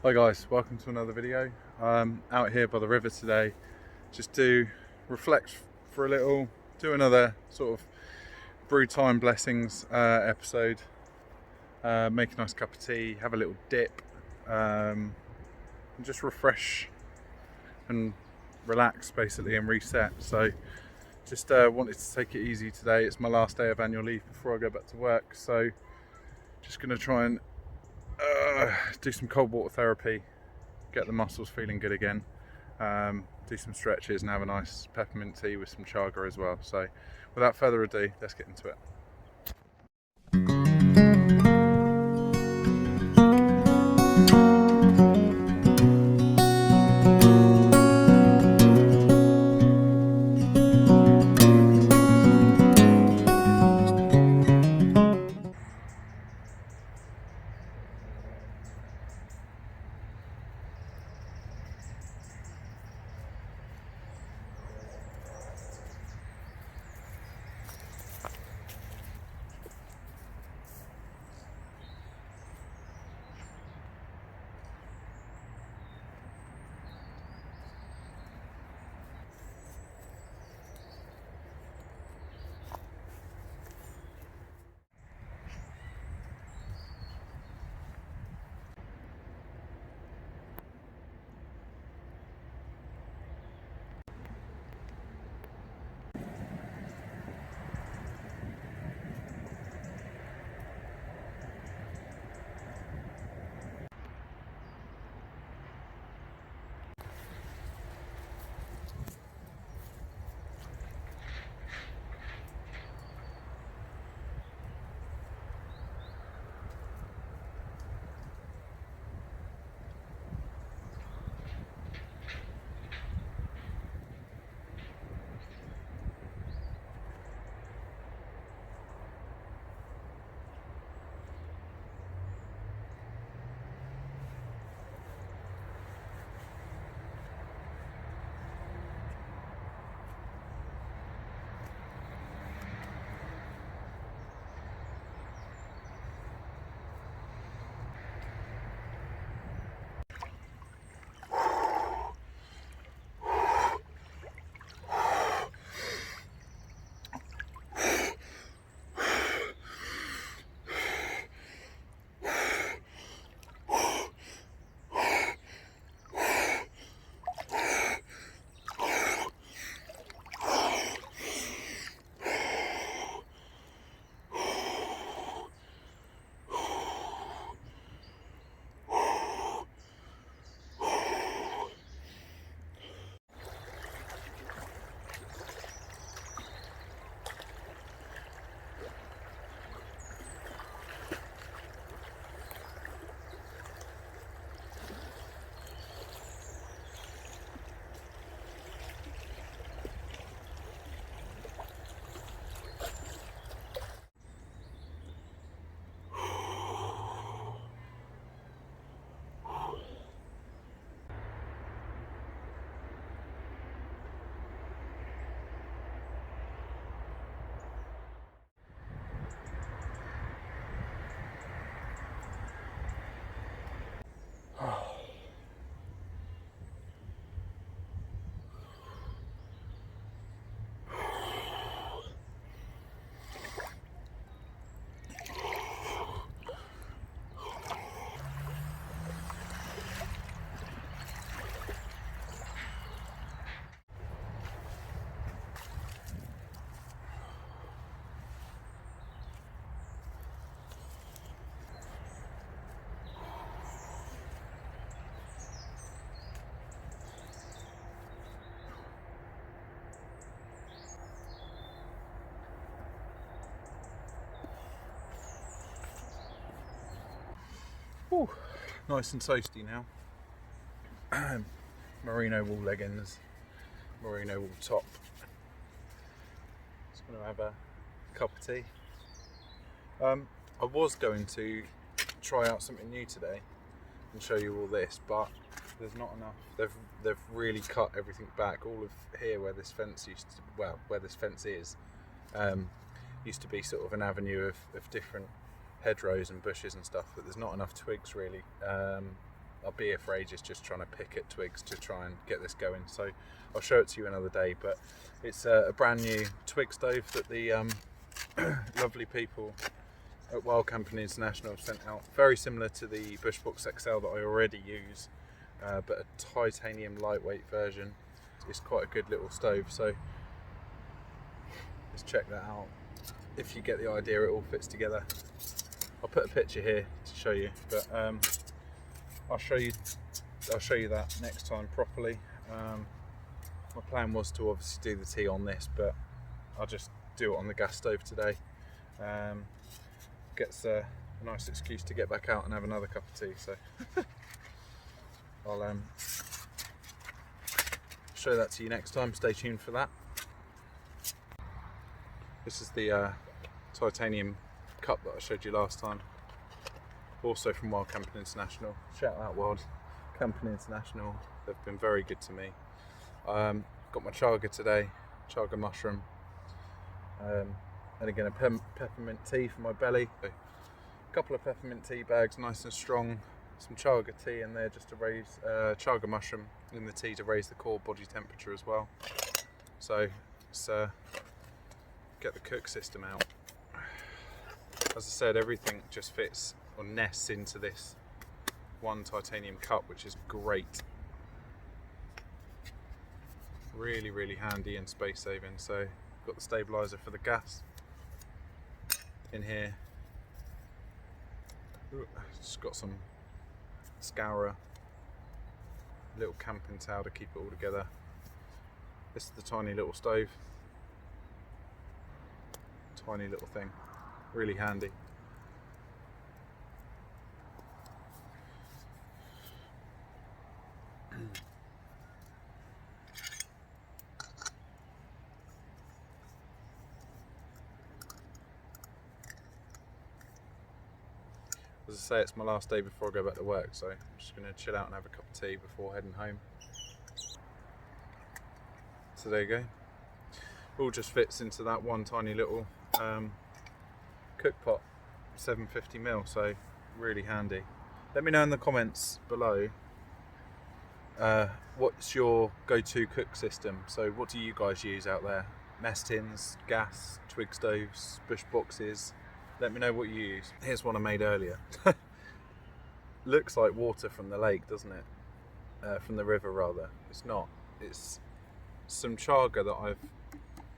Hi guys, welcome to another video. Out here by the river today, just to reflect for a little, do another sort of Brewtime Blessings episode, make a nice cup of tea, have a little dip, and just refresh and relax basically and reset. So just wanted to take it easy today. It's my last day of annual leave before I go back to work, so just going to try and do some cold water therapy, get the muscles feeling good again, do some stretches and have a nice peppermint tea with some chaga as well. So without further ado, let's get into it. Ooh, nice and toasty now. Merino wool leggings, merino wool top. Just going to have a cup of tea. I was going to try out something new today and show you all this, but there's not enough. They've really cut everything back. All of here where this fence where this fence is, used to be sort of an avenue of different hedgerows and bushes and stuff, but there's not enough twigs really I'll be here for ages just trying to pick at twigs to try and get this going. So I'll show it to you another day, but it's a brand new twig stove that the lovely people at Wild Camping International have sent out. Very similar to the Bushbox XL that I already use, but a titanium lightweight version. It's quite a good little stove, so let's check that out. If you get the idea, it all fits together. I'll put a picture here to show you, but I'll show you that next time properly. My plan was to obviously do the tea on this, but I'll just do it on the gas stove today. Gets a nice excuse to get back out and have another cup of tea. So I'll show that to you next time. Stay tuned for that. This is the titanium cup that I showed you last time. Also from Wild Camping International. Shout out Wild Camping International. They've been very good to me. Got my chaga today, chaga mushroom. And again a peppermint tea for my belly. A couple of peppermint tea bags, nice and strong. Some chaga tea in there just to raise chaga mushroom in the tea to raise the core body temperature as well. So let's get the cook system out. As I said, everything just fits or nests into this one titanium cup, which is great. Really, really handy and space saving. So got the stabilizer for the gas in here. Just got some scourer, little camping towel to keep it all together. This is the tiny little stove. Tiny little thing, really handy. As I say, it's my last day before I go back to work, so I'm just going to chill out and have a cup of tea before heading home. So there you go. All just fits into that one tiny little cook pot, 750ml, so really handy. Let me know in the comments below what's your go-to cook system. So what do you guys use out there? Mess tins, gas, twig stoves, bush boxes? Let me know what you use. Here's one I made earlier. Looks like water from the lake, doesn't it? From the river rather. It's not. It's some chaga that I've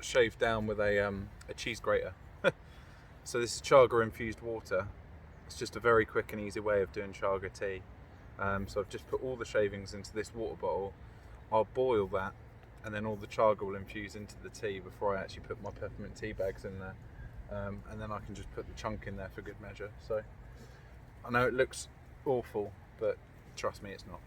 shaved down with a cheese grater. So this is chaga infused water. It's just a very quick and easy way of doing chaga tea. So I've just put all the shavings into this water bottle. I'll boil that, and then all the chaga will infuse into the tea before I actually put my peppermint tea bags in there. And then I can just put the chunk in there for good measure. So I know it looks awful, but trust me, it's not.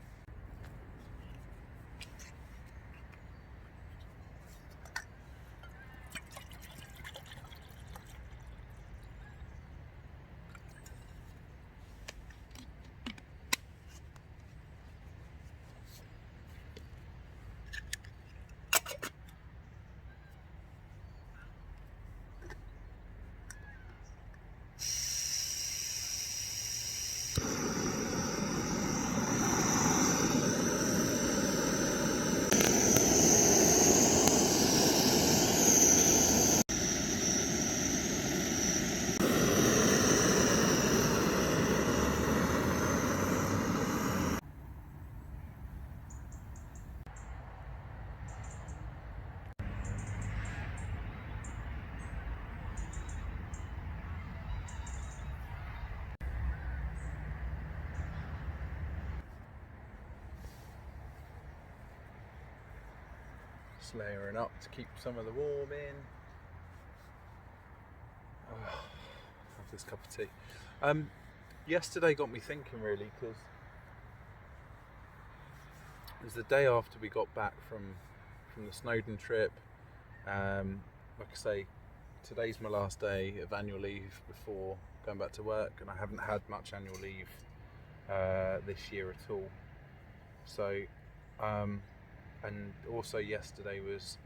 Layering up to keep some of the warm in. Oh, have this cup of tea. Yesterday got me thinking really, because it was the day after we got back from the Snowdon trip. Like I say, today's my last day of annual leave before going back to work, and I haven't had much annual leave this year at all. So and also yesterday was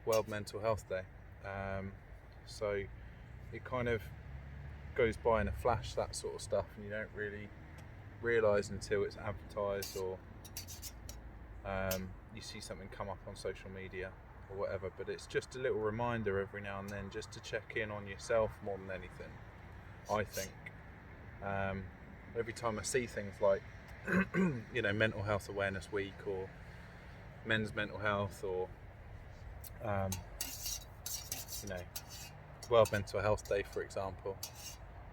World Mental Health Day, so it kind of goes by in a flash, that sort of stuff, and you don't really realise until it's advertised, or you see something come up on social media or whatever. But it's just a little reminder every now and then, just to check in on yourself more than anything, I think. Every time I see things like Mental Health Awareness Week, or Men's Mental Health, or World Mental Health Day, for example,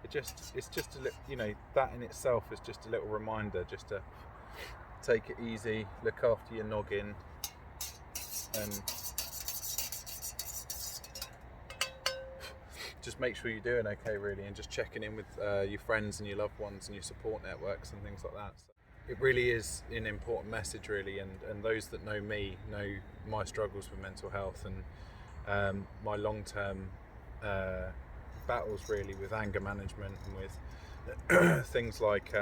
it's just a little, that in itself is just a little reminder, just to take it easy, look after your noggin, and just make sure you're doing okay, really, and just checking in with your friends and your loved ones and your support networks and things like that. So it really is an important message, really, and those that know me know my struggles with mental health, and my long-term battles, really, with anger management and with things like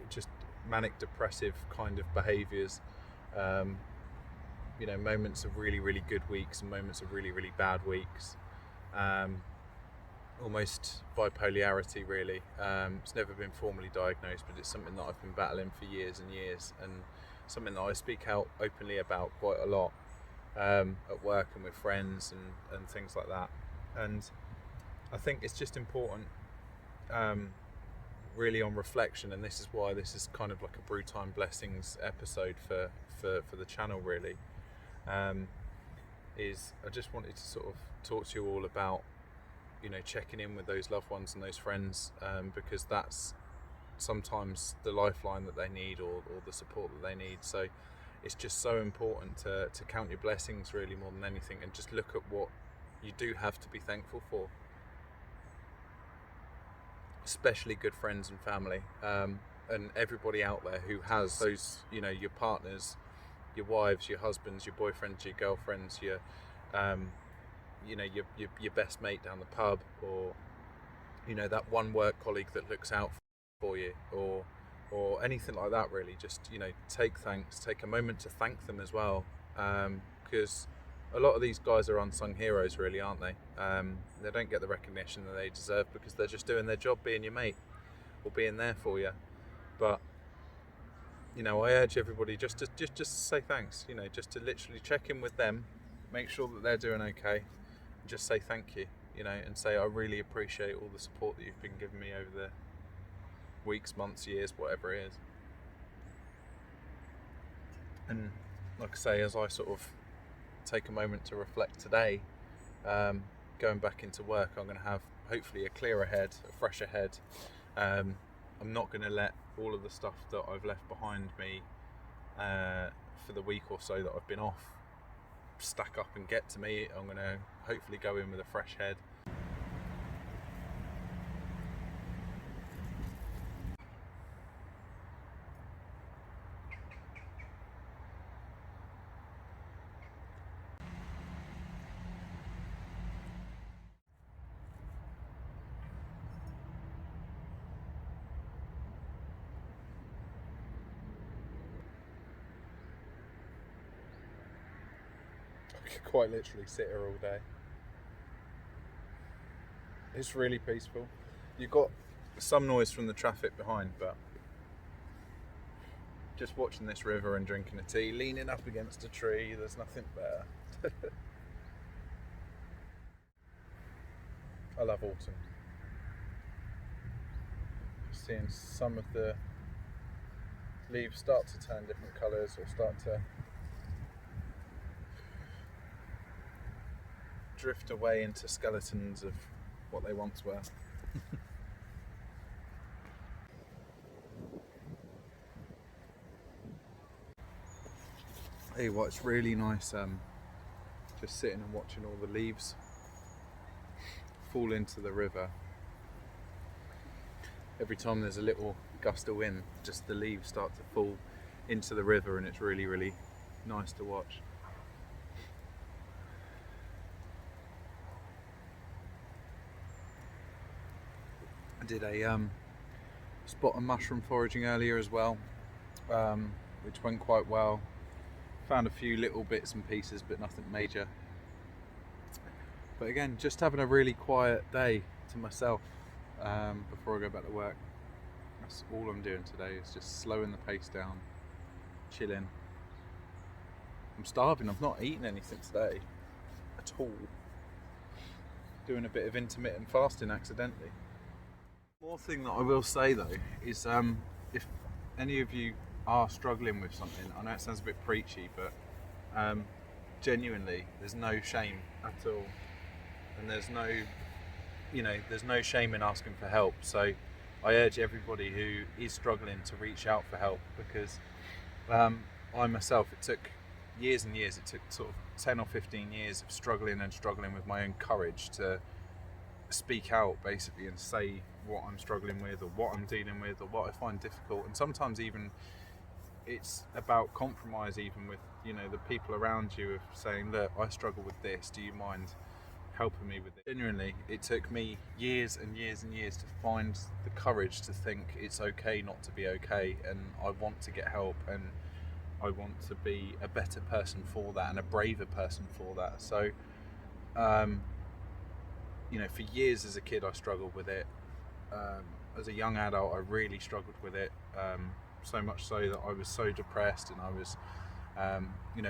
just manic depressive kind of behaviours, moments of really, really good weeks and moments of really, really bad weeks, almost bipolarity, really. It's never been formally diagnosed, but it's something that I've been battling for years and years, and something that I speak out openly about quite a lot at work and with friends and things like that. And I think it's just important, really, on reflection, and this is why this is kind of like a Brewtime Blessings episode for the channel, really. Is I just wanted to sort of talk to you all about, checking in with those loved ones and those friends, because that's sometimes the lifeline that they need, or the support that they need. So it's just so important to count your blessings, really, more than anything, and just look at what you do have to be thankful for, especially good friends and family, and everybody out there who has those, your partners, your wives, your husbands, your boyfriends, your girlfriends, your your best mate down the pub, or that one work colleague that looks out for you, or anything like that, really. Just take a moment to thank them as well, because a lot of these guys are unsung heroes, really, aren't they? They don't get the recognition that they deserve because they're just doing their job, being your mate or being there for you. But I urge everybody just to say thanks. Just to literally check in with them, make sure that they're doing okay, and just say thank you. And say, I really appreciate all the support that you've been giving me over the weeks, months, years, whatever it is. And like I say, as I sort of take a moment to reflect today, going back into work, I'm going to have hopefully a clearer head, a fresher head. I'm not going to let all of the stuff that I've left behind me for the week or so that I've been off stack up and get to me. I'm going to hopefully go in with a fresh head. I could quite literally sit here all day. It's really peaceful. You've got some noise from the traffic behind, but just watching this river and drinking a tea, leaning up against a tree, there's nothing better. I love autumn. Seeing some of the leaves start to turn different colours, or start to drift away into skeletons of what they once were. Hey, what's really nice, just sitting and watching all the leaves fall into the river. Every time there's a little gust of wind, just the leaves start to fall into the river, and it's really, really nice to watch. I did a spot of mushroom foraging earlier as well, which went quite well. Found a few little bits and pieces, but nothing major. But again, just having a really quiet day to myself before I go back to work. That's all I'm doing today, is just slowing the pace down, chilling. I'm starving. I've not eaten anything today at all. Doing a bit of intermittent fasting accidentally. More thing that I will say though is if any of you are struggling with something, I know it sounds a bit preachy, but genuinely there's no shame at all, and there's no shame in asking for help. So I urge everybody who is struggling to reach out for help, because I myself, it took years and years, it took sort of 10 or 15 years of struggling with my own courage to speak out basically and say what I'm struggling with or what I'm dealing with or what I find difficult. And sometimes even it's about compromise, even with the people around you, of saying, look, I struggle with this, do you mind helping me with it? Genuinely, it took me years and years and years to find the courage to think it's okay not to be okay, and I want to get help, and I want to be a better person for that and a braver person for that. So for years as a kid I struggled with it. As a young adult I really struggled with it, so much so that I was so depressed, and I was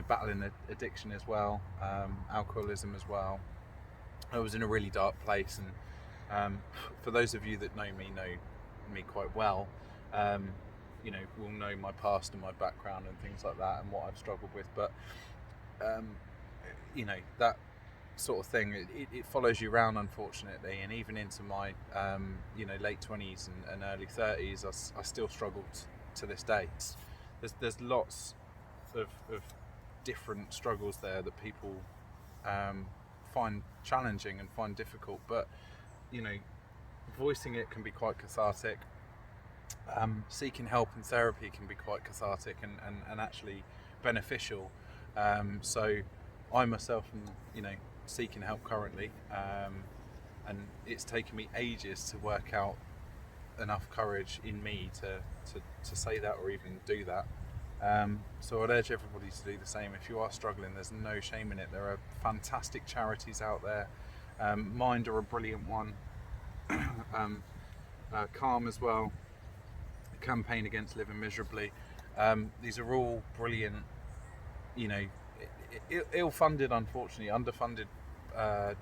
battling addiction as well, alcoholism as well. I was in a really dark place, and for those of you that know me quite well, will know my past and my background and things like that and what I've struggled with. But that sort of thing, it follows you around, unfortunately, and even into my late 20s and early 30s I still struggled to this day. There's lots of different struggles there that people find challenging and find difficult, but voicing it can be quite cathartic. Seeking help and therapy can be quite cathartic and actually beneficial. So I myself am seeking help currently, and it's taken me ages to work out enough courage in me to say that or even do that. So I'd urge everybody to do the same. If you are struggling, there's no shame in it. There are fantastic charities out there. Mind are a brilliant one. Calm as well. Campaign Against Living Miserably. These are all brilliant, ill-funded, unfortunately, underfunded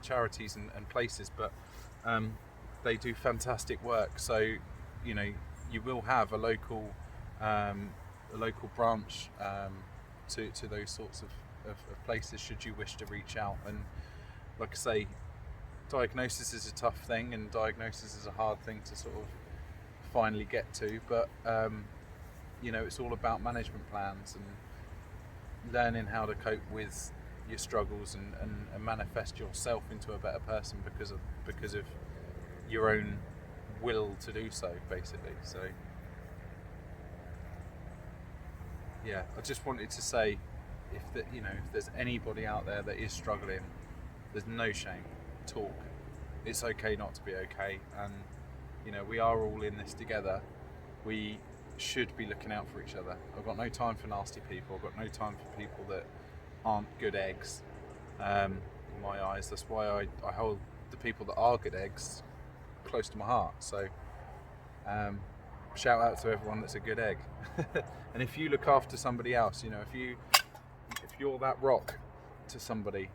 charities and places, but they do fantastic work. So you will have a local branch to those sorts of places should you wish to reach out. And like I say, diagnosis is a tough thing, and diagnosis is a hard thing to sort of finally get to, but it's all about management plans and learning how to cope with your struggles and manifest yourself into a better person because of your own will to do so, basically. So yeah, I just wanted to say, if there's anybody out there that is struggling, there's no shame. Talk. It's okay not to be okay, and we are all in this together. We should be looking out for each other. I've got no time for nasty people. I've got no time for people that aren't good eggs, in my eyes. That's why I hold the people that are good eggs close to my heart. So shout out to everyone that's a good egg. And if you look after somebody else, if you're that rock to somebody,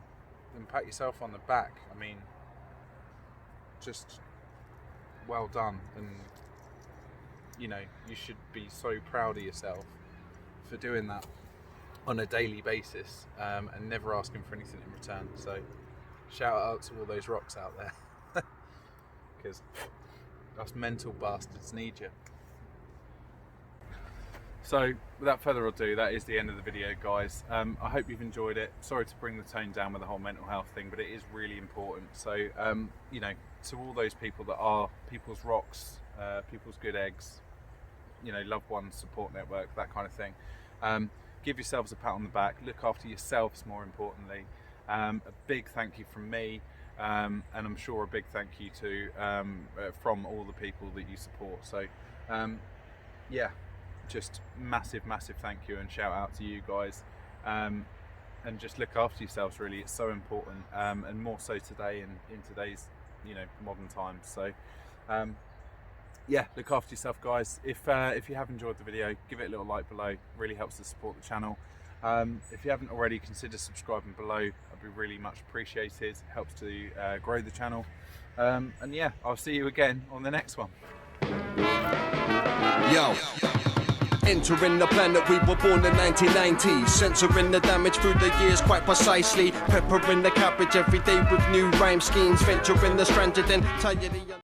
then pat yourself on the back. I mean, just well done. And you should be so proud of yourself for doing that on a daily basis, and never asking for anything in return. So shout out to all those rocks out there, because us mental bastards need you. So without further ado, that is the end of the video, guys. I hope you've enjoyed it. Sorry to bring the tone down with the whole mental health thing, but it is really important. So to all those people that are people's rocks, people's good eggs, loved ones, support network, that kind of thing, give yourselves a pat on the back. Look after yourselves, more importantly. A big thank you from me, and I'm sure a big thank you to from all the people that you support. So yeah, just massive thank you and shout out to you guys, and just look after yourselves. Really, it's so important, and more so today in today's modern times. So yeah, look after yourself, guys. If you have enjoyed the video, give it a little like below. Really helps to support the channel. If you haven't already, consider subscribing below. That'd be really much appreciated. It helps to grow the channel. And yeah, I'll see you again on the next one. Yo. Entering the planet, we were born in 1990. Censoring the damage through the years quite precisely. Peppering the cabbage every day with new rhyme schemes. Venturing the stranded and tired.